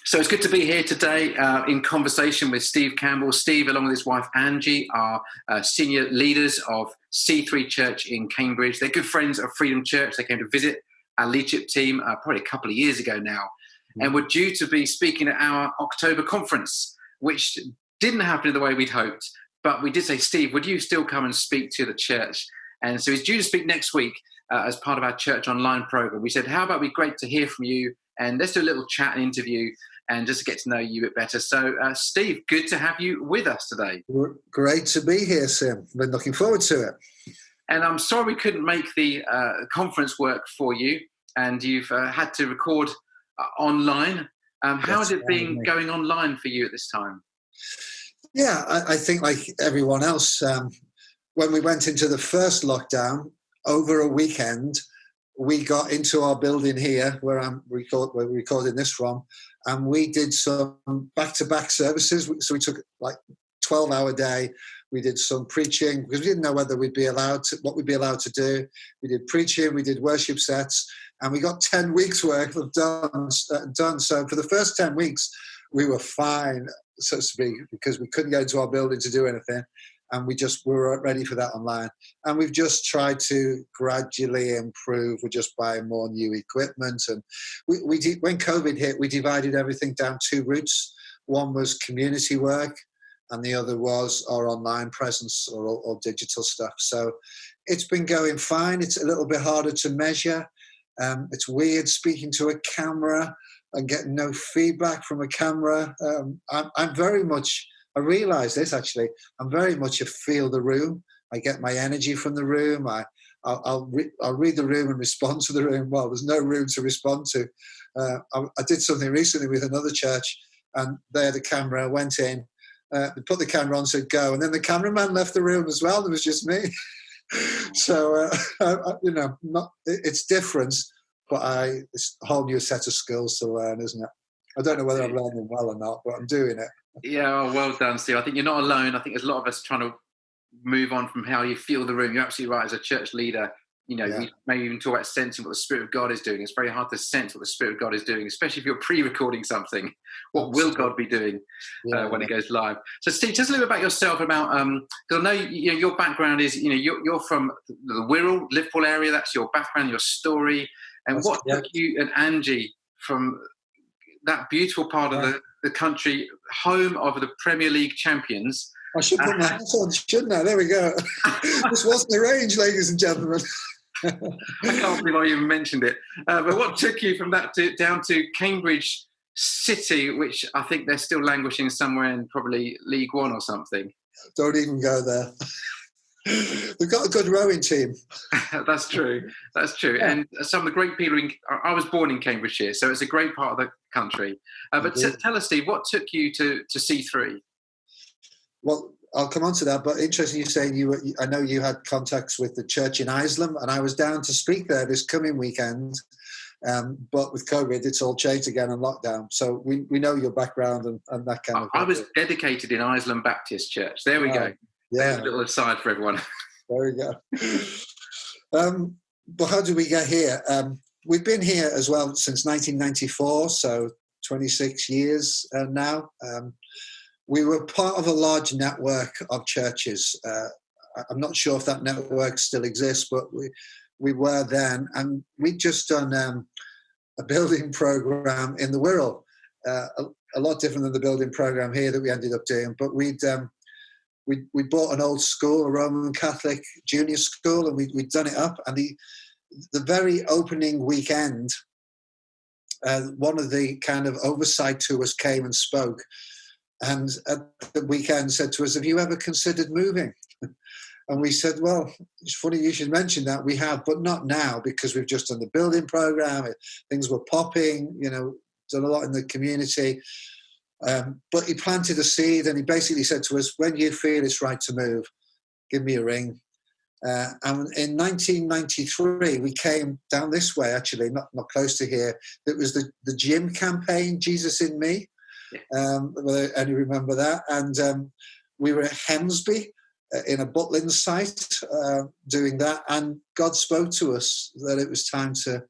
So it's good to be here today in conversation with Steve Campbell. Steve, along with his wife Angie, are senior leaders of C3 Church in Cambridge. They're good friends of Freedom Church. They came to visit our leadership team probably a couple of years ago now. And we're due to be speaking at our October conference, which didn't happen in the way we'd hoped. But we did say, Steve, would you still come and speak to the church? And so he's due to speak next week as part of our Church Online program. We said, how about we great to hear from you? And let's do a little chat and interview and just to get to know you a bit better. So, Steve, good to have you with us today. Great to be here, Sim. Been looking forward to it. And I'm sorry we couldn't make the conference work for you, and you've had to record online. How has it been going online for you at this time? Yeah, I think like everyone else, when we went into the first lockdown, over a weekend, we got into our building here where we're recording this from, and we did some back-to-back services. So we took like 12-hour day. We did some preaching because we didn't know whether what we'd be allowed to do. We did preaching, we did worship sets, and we got 10 weeks worth of done. So for the first 10 weeks, we were fine, so to speak, because we couldn't go into our building to do anything. And we were ready for that online. And we've just tried to gradually improve. We're just buying more new equipment. And when COVID hit, we divided everything down two routes. One was community work, and the other was our online presence or digital stuff. So it's been going fine. It's a little bit harder to measure. It's weird speaking to a camera and getting no feedback from a camera. I'm very much... I realise this actually. I'm very much a feel the room. I get my energy from the room. I'll read the room and respond to the room. Well, there's no room to respond to. I did something recently with another church, and there the camera went in. They put the camera on, said go, and then the cameraman left the room as well. There was just me. So it's different, but it's a whole new set of skills to learn, isn't it? I don't know whether I'm learning well or not, but I'm doing it. Yeah, well done, Steve. I think you're not alone. I think there's a lot of us trying to move on from how you feel the room. You're absolutely right. As a church leader, we may even talk about sensing what the Spirit of God is doing. It's very hard to sense what the Spirit of God is doing, especially if you're pre-recording something. What will God be doing when it goes live? So, Steve, just a little bit about yourself. Because I know your background is you're from the Wirral, Liverpool area. That's your background, your story, and what took you and Angie from that beautiful part of the country, home of the Premier League champions. I should put my hat on, shouldn't I? There we go. This wasn't arranged, ladies and gentlemen. I can't believe I even mentioned it. But what took you from that down to Cambridge City, which I think they're still languishing somewhere in probably League One or something? Don't even go there. We've got a good rowing team. That's true. Yeah. And some of the great people. I was born in Cambridgeshire, so it's a great part of the country. But tell us, Steve, what took you to C3? Well, I'll come on to that. But interesting, you saying I know you had contacts with the church in Isleham, and I was down to speak there this coming weekend. But with COVID, it's all changed again and lockdown. So we know your background and that kind of thing. I was dedicated in Isleham Baptist Church. There we go. Yeah. There's a little aside for everyone. There we go. But how did we get here? We've been here as well since 1994, so 26 years now. We were part of a large network of churches. I'm not sure if that network still exists, but we were then. And we'd just done a building program in the Wirral, a lot different than the building program here that we ended up doing. But we bought an old school, a Roman Catholic junior school, and we'd done it up. And the very opening weekend, one of the kind of oversight to us came and spoke. And at the weekend said to us, have you ever considered moving? And we said, well, it's funny you should mention that. We have, but not now, because we've just done the building program. Things were popping, done a lot in the community. But he planted a seed, and he basically said to us, when you feel it's right to move, give me a ring. And in 1993, we came down this way, actually, not close to here. It was the gym campaign, Jesus in Me. And you remember that. And we were at Hemsby in a Butlin site doing that. And God spoke to us that it was time to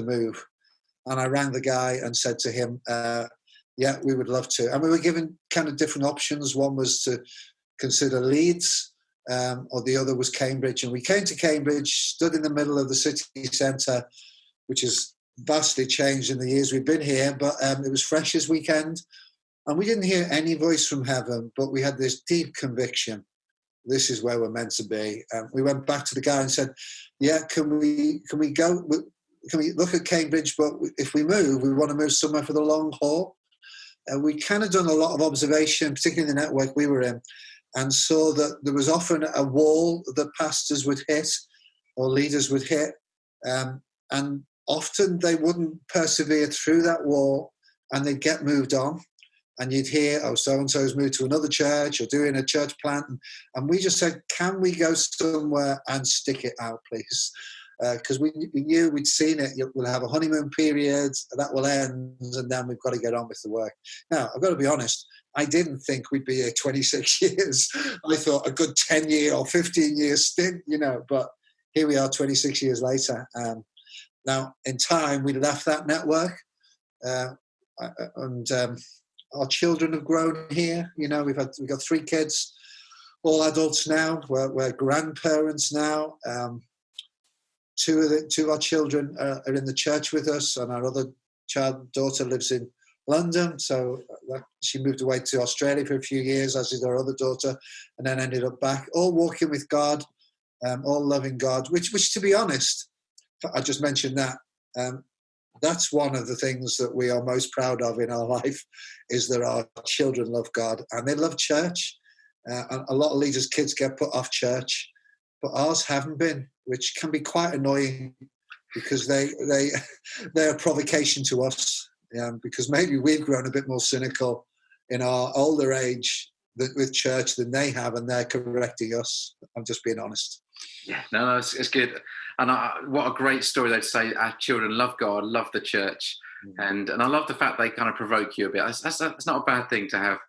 move. And I rang the guy and said to him, Yeah, we would love to. And we were given kind of different options. One was to consider Leeds, or the other was Cambridge. And we came to Cambridge, stood in the middle of the city centre, which has vastly changed in the years we've been here, but it was Freshers' weekend. And we didn't hear any voice from heaven, but we had this deep conviction. This is where we're meant to be. We went back to the guy and said, yeah, can we go? Can we look at Cambridge? But if we move, we want to move somewhere for the long haul. We kind of done a lot of observation, particularly in the network we were in, and saw that there was often a wall that pastors would hit or leaders would hit. And often they wouldn't persevere through that wall and they'd get moved on. And you'd hear, oh, so-and-so's moved to another church or doing a church plant. And we just said, can we go somewhere and stick it out, please? Because we knew we'd seen it. We'll have a honeymoon period, that will end, and then we've got to get on with the work. Now, I've got to be honest, I didn't think we'd be here 26 years. I thought a good 10-year or 15-year stint, but here we are 26 years later. Now, in time, we left that network, and our children have grown here. We've got 3 kids, all adults now. We're grandparents now. 2 of our children are in the church with us, and our other daughter lives in London. So she moved away to Australia for a few years, as did our other daughter, and then ended up back, all walking with God, all loving God, which to be honest, I just mentioned that. That's one of the things that we are most proud of in our life, is that our children love God and they love church. And a lot of leaders' kids get put off church, but ours haven't been, which can be quite annoying, because they're a provocation to us, because maybe we've grown a bit more cynical in our older age with church than they have, and they're correcting us. I'm just being honest. Yeah, no, it's good. And what a great story they'd say. Our children love God, love the church, and I love the fact they kind of provoke you a bit. That's not a bad thing to have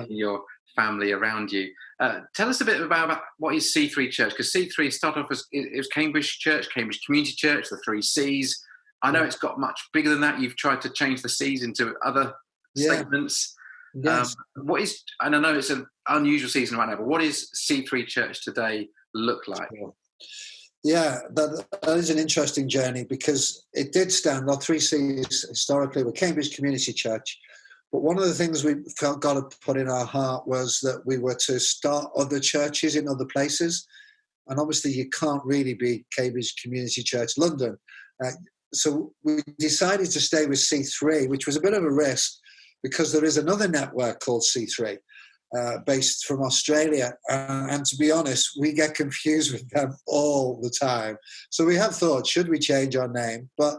in your family around you. Tell us a bit about what is C3 Church, because C3 started off as it was Cambridge Church, Cambridge Community Church, the 3 C's. I know it's got much bigger than that. You've tried to change the C's into other statements. Yes. What is, and I know it's an unusual season right now, but what is C3 Church today look like? Yeah, that is an interesting journey, because it did stand, our 3 C's historically were Cambridge Community Church. But one of the things we felt God had put in our heart was that we were to start other churches in other places. And obviously you can't really be Cambridge Community Church London. So we decided to stay with C3, which was a bit of a risk, because there is another network called C3. Based from Australia, and to be honest, we get confused with them all the time. So we have thought, should we change our name? But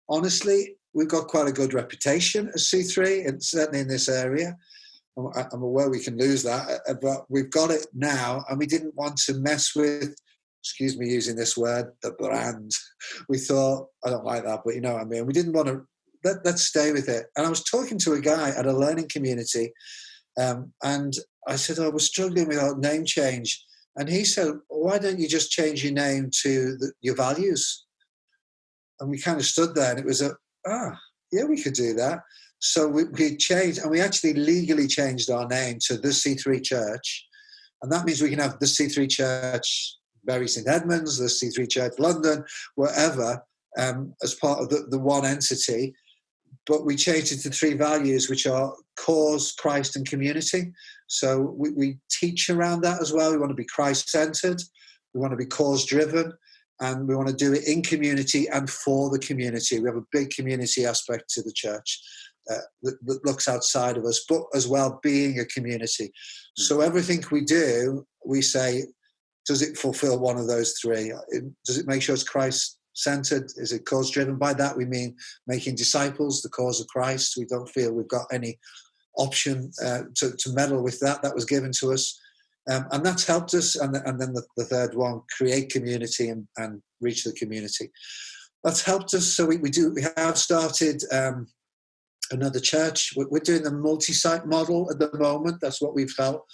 honestly, we've got quite a good reputation as C3, and certainly in this area. I'm aware we can lose that, but we've got it now, and we didn't want to mess with, excuse me using this word, the brand. We thought, I don't like that, but you know what I mean. We didn't want to, let's stay with it. And I was talking to a guy at a learning community, and I said, I was struggling with our name change. And he said, why don't you just change your name to your values? And we kind of stood there, and it was yeah, we could do that. So we changed, and we actually legally changed our name to the C3 Church. And that means we can have the C3 Church, Bury St Edmunds, the C3 Church London, wherever, as part of the one entity. But we changed it to 3 values, which are cause, Christ, and community. So we teach around that as well. We want to be Christ-centered. We want to be cause-driven. And we want to do it in community and for the community. We have a big community aspect to the church that looks outside of us, but as well being a community. So everything we do, we say, does it fulfill one of those 3? Does it make sure it's Christ-centered? Is it cause-driven? By that we mean making disciples, the cause of Christ. We don't feel we've got any option to meddle with that. That was given to us. And that's helped us. And then the third one, create community and reach the community. That's helped us. So we have started another church. We're doing the multi-site model at the moment. That's what we've felt.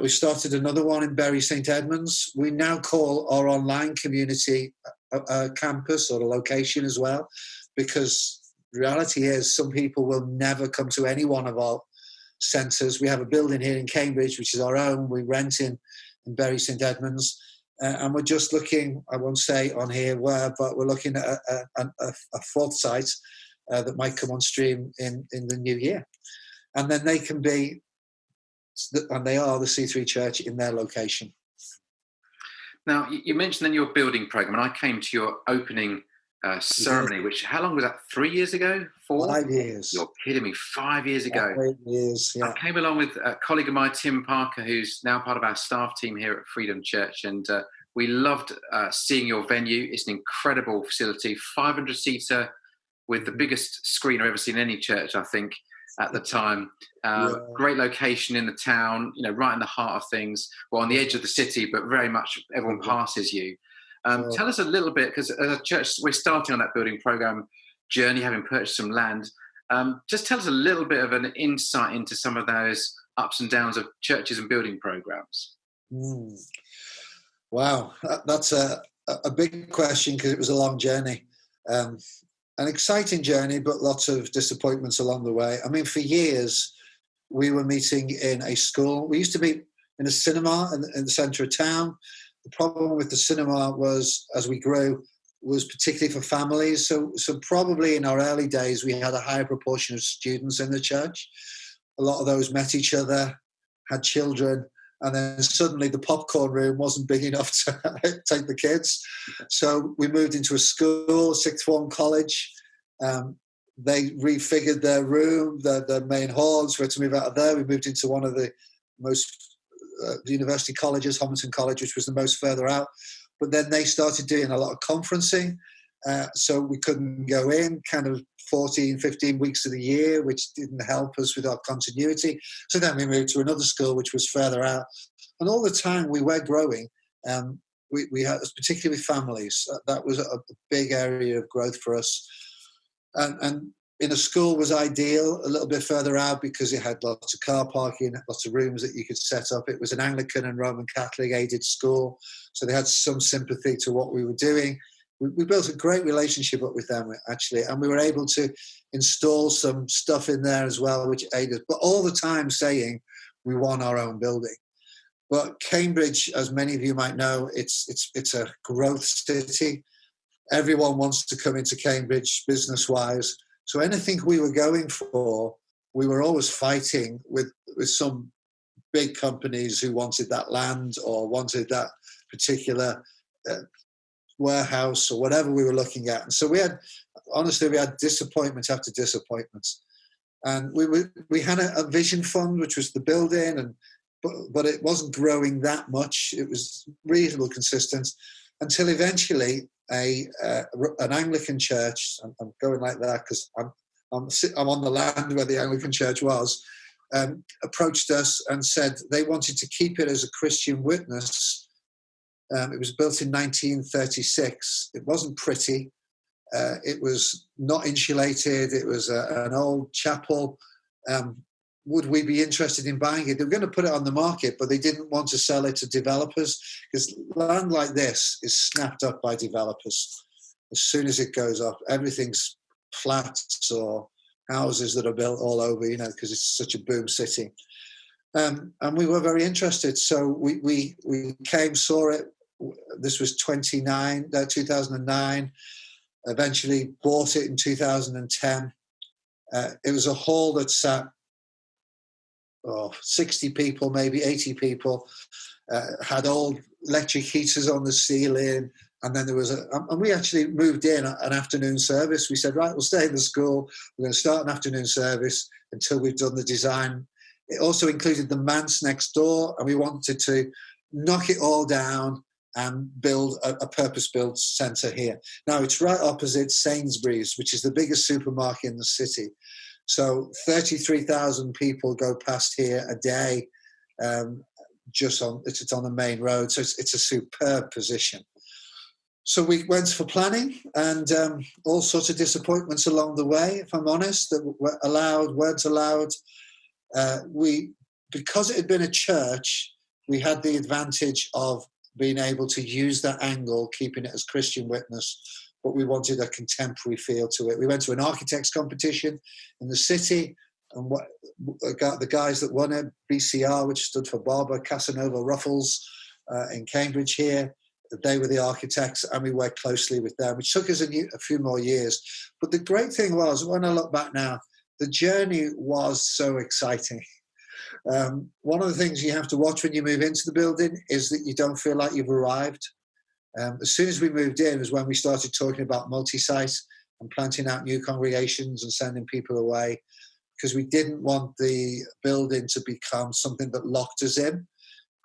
We started another one in Bury St Edmunds. We now call our online community a campus or a location as well, because the reality is some people will never come to any one of our centres. We have a building here in Cambridge, which is our own. We rent in Bury St Edmunds. And we're just looking, I won't say on here where, but we're looking at a fourth site that might come on stream in the new year. And then they can be, and they are the C3 Church in their location. Now, you mentioned then your building program, and I came to your opening ceremony, which, how long was that? 3 years ago? 4? 5 years. You're kidding me, 5 years ago. 5 years, yeah. I came along with a colleague of mine, Tim Parker, who's now part of our staff team here at Freedom Church, and we loved seeing your venue. It's an incredible facility, 500-seater with the biggest screen I've ever seen in any church, I think, at the time. Great location in the town, right in the heart of things, well, on the edge of the city, but very much everyone passes you. Tell us a little bit, because as a church, we're starting on that building program journey, having purchased some land. Just tell us a little bit of an insight into some of those ups and downs of churches and building programs. Wow, that's a big question, because it was a long journey. An exciting journey, but lots of disappointments along the way. I mean, for years, we were meeting in a school. We used to meet in a cinema in the centre of town. The problem with the cinema was, as we grew, was particularly for families. So probably in our early days, we had a higher proportion of students in the church. A lot of those met each other, had children, and then suddenly the popcorn room wasn't big enough to take the kids. So we moved into a school, sixth form college. They refigured their room, their main halls. We had to move out of there. We moved into one of the most university colleges, Homerton College, which was the most further out. But then they started doing a lot of conferencing. So we couldn't go in kind of 14, 15 weeks of the year, which didn't help us with our continuity. So then we moved to another school, which was further out. And all the time we were growing. We had, particularly with families, that was a big area of growth for us. And in a school was ideal, a little bit further out, because it had lots of car parking, lots of rooms that you could set up. It was an Anglican and Roman Catholic aided school, so they had some sympathy to what we were doing. We built a great relationship up with them, actually, and we were able to install some stuff in there as well, which aided, but all the time saying we want our own building. But Cambridge, as many of you might know, it's a growth city. Everyone wants to come into Cambridge business-wise. So anything we were going for, we were always fighting with some big companies who wanted that land or wanted that particular warehouse or whatever we were looking at. And so we had disappointment after disappointment. And we had a vision fund, which was the building, but it wasn't growing that much. It was reasonably consistent until eventually an Anglican church, I'm going like that because I'm on the land where the Anglican church was, approached us and said they wanted to keep it as a Christian witness. It was built in 1936. It wasn't pretty. It was not insulated. It was an old chapel. Would we be interested in buying it? They were going to put it on the market, but they didn't want to sell it to developers, because land like this is snapped up by developers. As soon as it goes up, everything's flats or houses that are built all over, because it's such a boom city. And we were very interested. So we came, saw it. This was 2009, eventually bought it in 2010. It was a hall that sat 60 people, maybe 80 people, had old electric heaters on the ceiling. And then there was and we actually moved in an afternoon service. We said, right, we'll stay in the school. We're going to start an afternoon service until we've done the design. It also included the manse next door, and we wanted to knock it all down and build a purpose-built centre here. Now, it's right opposite Sainsbury's, which is the biggest supermarket in the city. So 33,000 people go past here a day. It's on the main road, so it's a superb position. So we went for planning, and all sorts of disappointments along the way, if I'm honest, that weren't allowed. Because it had been a church, we had the advantage of being able to use that angle, keeping it as Christian witness, but we wanted a contemporary feel to it. We went to an architects competition in the city, and the guys that won it, BCR, which stood for Barber Casanova Ruffles, in Cambridge here, they were the architects, and we worked closely with them, which took us a few more years. But the great thing was, when I look back now, the journey was so exciting. One of the things you have to watch when you move into the building is that you don't feel like you've arrived. As soon as we moved in was when we started talking about multi-site and planting out new congregations and sending people away, because we didn't want the building to become something that locked us in.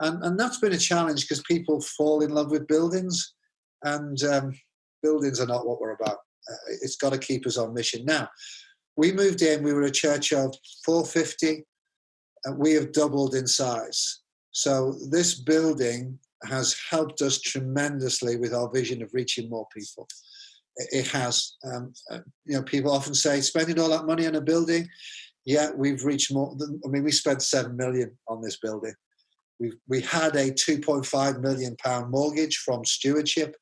And that's been a challenge, because people fall in love with buildings, and buildings are not what we're about. It's got to keep us on mission. Now, we moved in, we were a church of 450, and we have doubled in size. So this building has helped us tremendously with our vision of reaching more people. It has. People often say, spending all that money on a building, yeah, we've reached more. We spent 7 million on this building. We had a £2.5 million mortgage from stewardship.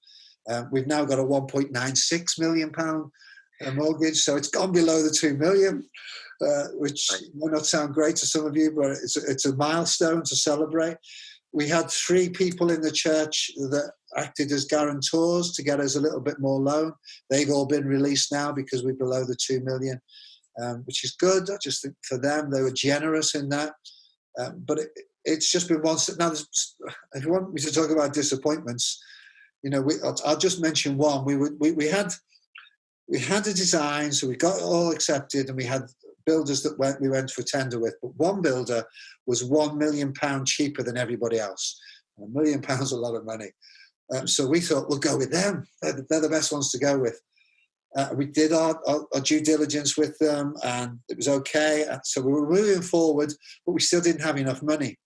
We've now got a £1.96 million mortgage, so it's gone below the 2 million, which might not sound great to some of you, but it's a milestone to celebrate. We had 3 people in the church that acted as guarantors to get us a little bit more loan. They've all been released now because we're below the 2 million, which is good. I just think for them, they were generous in that. But it's just been one step. Now, if you want me to talk about disappointments, I'll just mention one. We had the design, so we got it all accepted, and we had builders that we went for tender with. But one builder was £1 million cheaper than everybody else. £1 million is a lot of money. So we thought, we'll go with them. They're the best ones to go with. We did our due diligence with them, and it was okay. So we were moving forward, but we still didn't have enough money.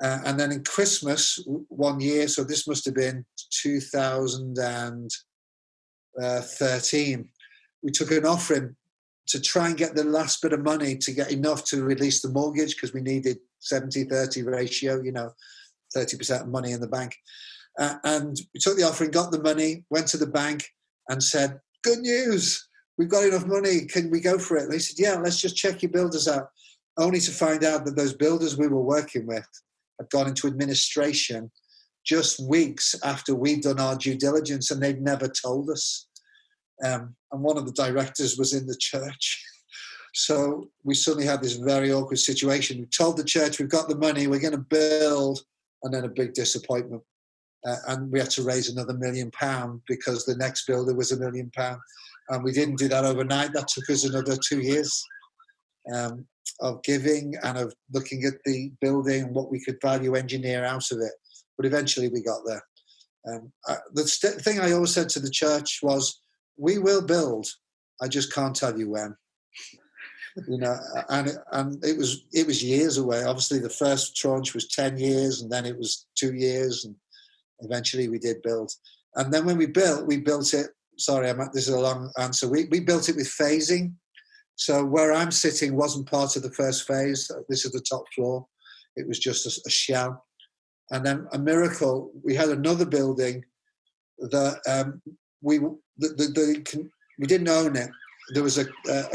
And then in Christmas one year, so this must have been 2013, we took an offering to try and get the last bit of money to get enough to release the mortgage, because we needed 70-30 ratio, 30% of money in the bank. And we took the offering, got the money, went to the bank and said, good news, we've got enough money, can we go for it? And they said, yeah, let's just check your builders out. Only to find out that those builders we were working with had gone into administration just weeks after we'd done our due diligence, and they'd never told us. And one of the directors was in the church. So we suddenly had this very awkward situation. We told the church, we've got the money, we're going to build, and then a big disappointment. And we had to raise another £1 million because the next builder was £1 million. And we didn't do that overnight. That took us another 2 years of giving and of looking at the building, what we could value engineer out of it. But eventually we got there. The thing I always said to the church was, we will build, I just can't tell you when. And it was years away. Obviously, the first tranche was 10 years, and then it was 2 years, and eventually we did build. And then when we built it, sorry, this is a long answer. We built it with phasing. So where I'm sitting wasn't part of the first phase. This is the top floor. It was just a shell. And then a miracle, we had another building that we didn't own it. There was a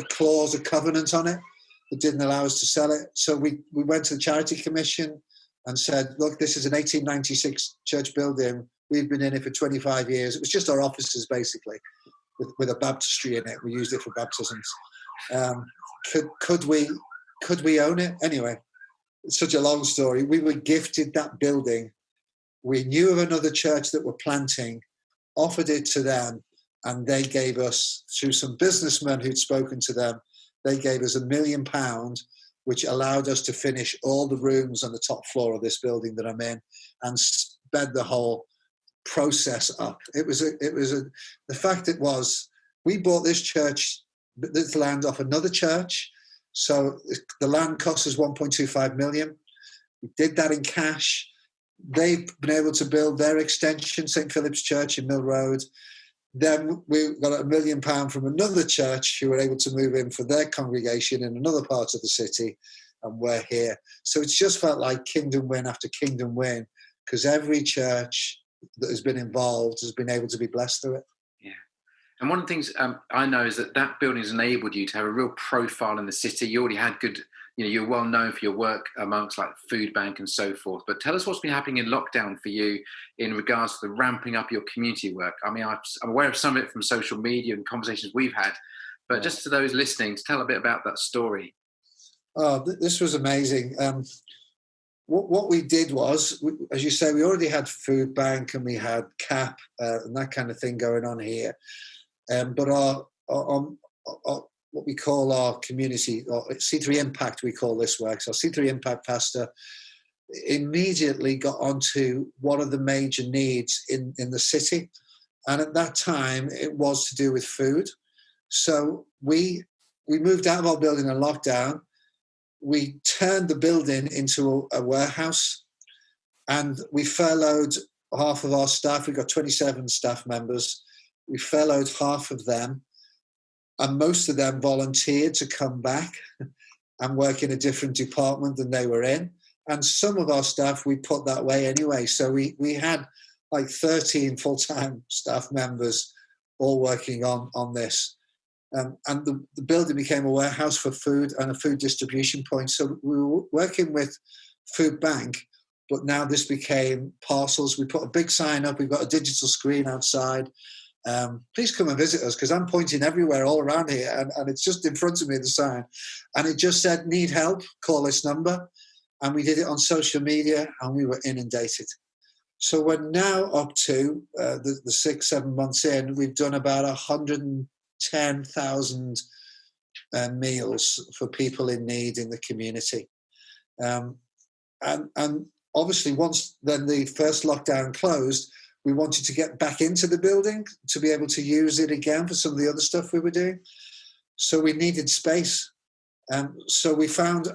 clause, a covenant on it that didn't allow us to sell it. So we went to the Charity Commission and said, look, this is an 1896 church building. We've been in it for 25 years. It was just our offices, basically, with a baptistry in it. We used it for baptisms. Could we own it? Anyway, it's such a long story. We were gifted that building. We knew of another church that were planting, offered it to them, and they gave us, through some businessmen who'd spoken to them, they gave us £1 million, which allowed us to finish all the rooms on the top floor of this building that I'm in, and sped the whole process up. The fact was, we bought this land off another church. So the land cost us 1.25 million. We did that in cash. They've been able to build their extension, St. Philip's Church in Mill Road. Then we got £1 million from another church who were able to move in for their congregation in another part of the city, and we're here. So it's just felt like kingdom win after kingdom win, because every church that has been involved has been able to be blessed through it. Yeah. And one of the things I know is that building has enabled you to have a real profile in the city. You already had good, you're well known for your work amongst like food bank and so forth. But tell us what's been happening in lockdown for you in regards to the ramping up your community work. I mean, I'm aware of some of it from social media and conversations we've had, but just to those listening, tell a bit about that story. Oh, this was amazing. What we did was, as you say, we already had food bank and we had CAP and that kind of thing going on here. But our what we call our community, or C3 Impact, we call this work. So C3 Impact pastor immediately got onto what are the major needs in the city. And at that time, it was to do with food. So we moved out of our building in lockdown. We turned the building into a warehouse, and we furloughed half of our staff. We got 27 staff members. We furloughed half of them, and most of them volunteered to come back and work in a different department than they were in. And some of our staff we put that way anyway. So we had like 13 full-time staff members all working on this. And the building became a warehouse for food and a food distribution point. So we were working with Food Bank, but now this became parcels. We put a big sign up. We've got a digital screen outside. Please come and visit us, because I'm pointing everywhere all around here, and it's just in front of me, the sign. And it just said, need help, call this number. And we did it on social media, and we were inundated. So we're now up to the 6-7 months in, we've done about 110,000 meals for people in need in the community. And obviously, once then the first lockdown closed, we wanted to get back into the building to be able to use it again for some of the other stuff we were doing. So we needed space. So we found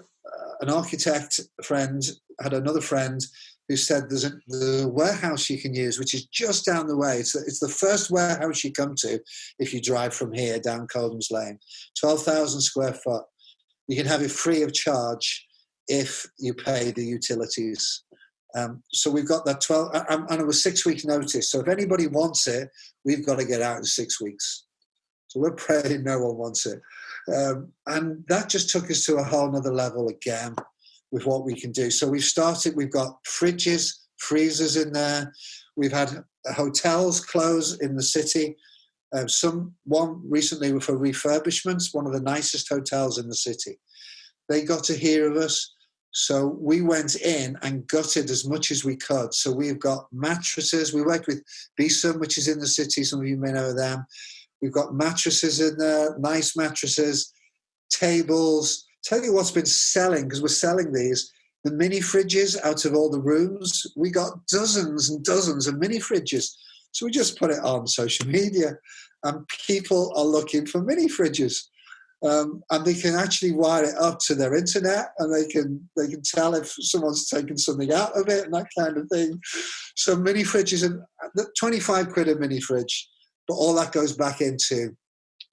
an architect friend, had another friend who said there's a warehouse you can use, which is just down the way. It's the first warehouse you come to if you drive from here down Coldham's Lane. 12,000 square foot. You can have it free of charge if you pay the utilities. So we've got that 12, and it was 6 weeks notice. So if anybody wants it, we've got to get out in 6 weeks. So we're praying no one wants it. And that just took us to a whole nother level again with what we can do. So we've got fridges, freezers in there. We've had hotels close in the city. One recently for refurbishments, one of the nicest hotels in the city. They got to hear of us. So we went in and gutted as much as we could. So we've got mattresses. We worked with Beeson, which is in the city. Some of you may know them. We've got mattresses in there, nice mattresses, tables. Tell you what's been selling, because we're selling these, the mini fridges out of all the rooms. We got dozens and dozens of mini fridges. So we just put it on social media, and people are looking for mini fridges. And they can actually wire it up to their internet, and they can tell if someone's taken something out of it and that kind of thing. So mini fridges, and 25 quid a mini fridge, but all that goes back into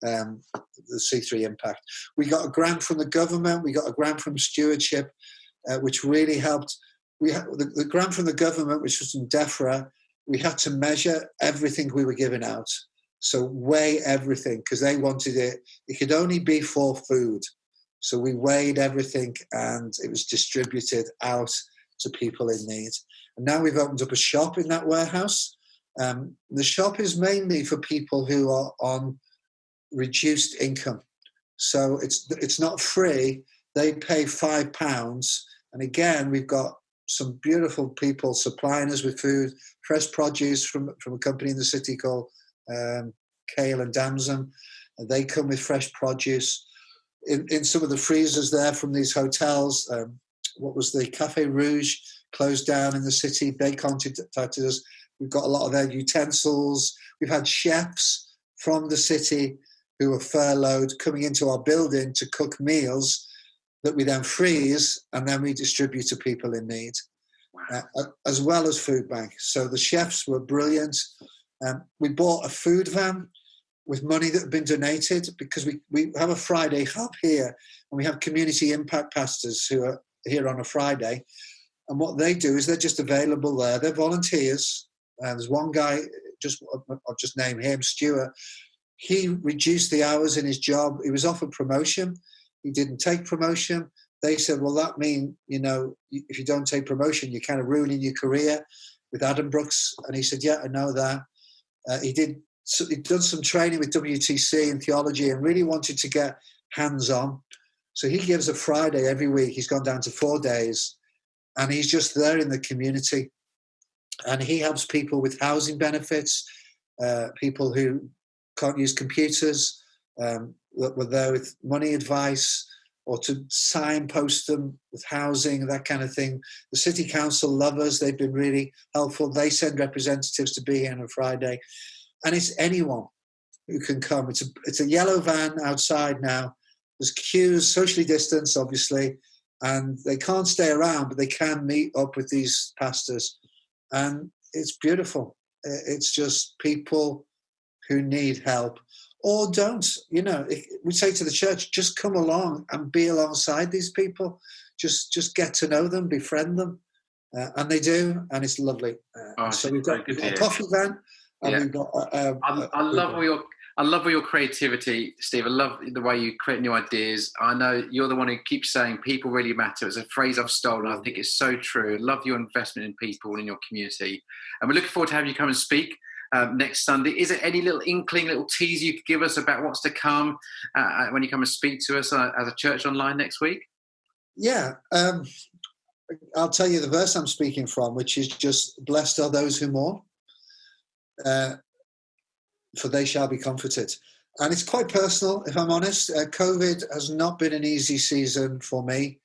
the C3 Impact. We got a grant from the government. We got a grant from stewardship, which really helped. We had the grant from the government, which was from DEFRA. We had to measure everything we were giving out. So weigh everything, because they wanted it. It could only be for food. So we weighed everything, and it was distributed out to people in need. And now we've opened up a shop in that warehouse. The shop is mainly for people who are on reduced income. So it's not free. They pay £5. And again, we've got some beautiful people supplying us with food, fresh produce from a company in the city called Kale and Damson. They come with fresh produce. In some of the freezers there from these hotels, what was the Cafe Rouge closed down in the city? They contacted us. We've got a lot of their utensils. We've had chefs from the city who are furloughed coming into our building to cook meals that we then freeze, and then we distribute to people in need, as well as food bank. So the chefs were brilliant. We bought a food van with money that had been donated, because we have a Friday hub here, and we have community impact pastors who are here on a Friday. And what they do is they're just available there. They're volunteers. There's one guy, I'll just name him, Stuart. He reduced the hours in his job. He was offered promotion. He didn't take promotion. They said, well, that means, if you don't take promotion, you're kind of ruining your career with Adam Brooks. And he said, yeah, I know that. He'd done some training with WTC in theology and really wanted to get hands-on. So he gives a Friday every week. He's gone down to 4 days, and he's just there in the community. And he helps people with housing benefits, people who can't use computers, that were there with money advice, or to signpost them with housing, that kind of thing. The city council love us. They've been really helpful. They send representatives to be here on a Friday. And it's anyone who can come. It's a yellow van outside now. There's queues, socially distanced, obviously, and they can't stay around, but they can meet up with these pastors. And it's beautiful. It's just people who need help or don't. We say to the church, just come along and be alongside these people. Just get to know them, befriend them. And they do, and it's lovely. So we've got a coffee van. And we've got, I love all your creativity, Steve. I love the way you create new ideas. I know you're the one who keeps saying people really matter. It's a phrase I've stolen. I think it's so true. I love your investment in people and in your community. And we're looking forward to having you come and speak next Sunday. Is there any little inkling, little tease you could give us about what's to come when you come and speak to us as a church online next week? Yeah. I'll tell you the verse I'm speaking from, which is just, blessed are those who mourn, for they shall be comforted. And it's quite personal, if I'm honest. COVID has not been an easy season for me.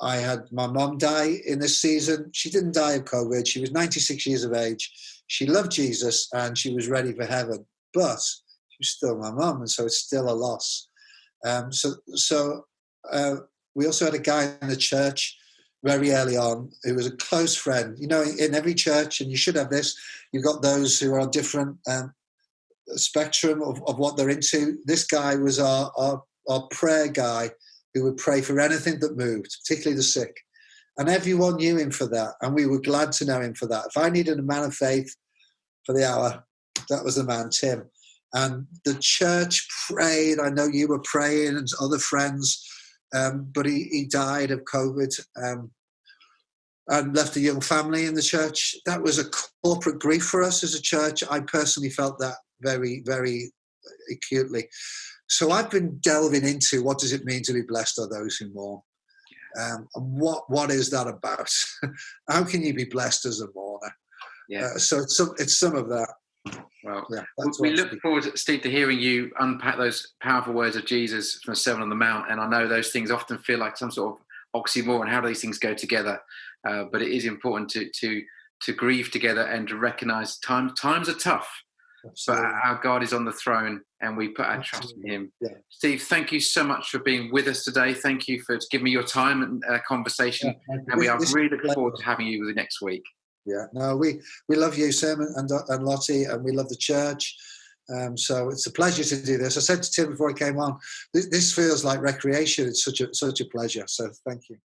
I had my mum die in this season. She didn't die of COVID. She was 96 years of age. She loved Jesus and she was ready for heaven, but she was still my mum, and so it's still a loss. We also had a guy in the church very early on who was a close friend. In every church, and you should have this, you've got those who are on different spectrum of what they're into. This guy was our prayer guy who would pray for anything that moved, particularly the sick. And everyone knew him for that, and we were glad to know him for that. If I needed a man of faith for the hour, that was the man, Tim. And the church prayed. I know you were praying and other friends, but he died of COVID and left a young family in the church. That was a corporate grief for us as a church. I personally felt that very, very acutely. So I've been delving into what does it mean to be blessed are those who mourn. And what is that about? How can you be blessed as a mourner? So it's some of that. Well, we look forward, Steve, to hearing you unpack those powerful words of Jesus from the Sermon on the Mount. And I know those things often feel like some sort of oxymoron. How do these things go together? But it is important to grieve together and to recognise times are tough. Absolutely. But our God is on the throne and we put our trust in him. Yeah. Steve, thank you so much for being with us today. Thank you for giving me your time and conversation. And we are really looking forward to having you next week. Yeah, no, we love you, Sam and Lottie, and we love the church. So it's a pleasure to do this. I said to Tim before I came on, this feels like recreation. It's such a pleasure. So thank you.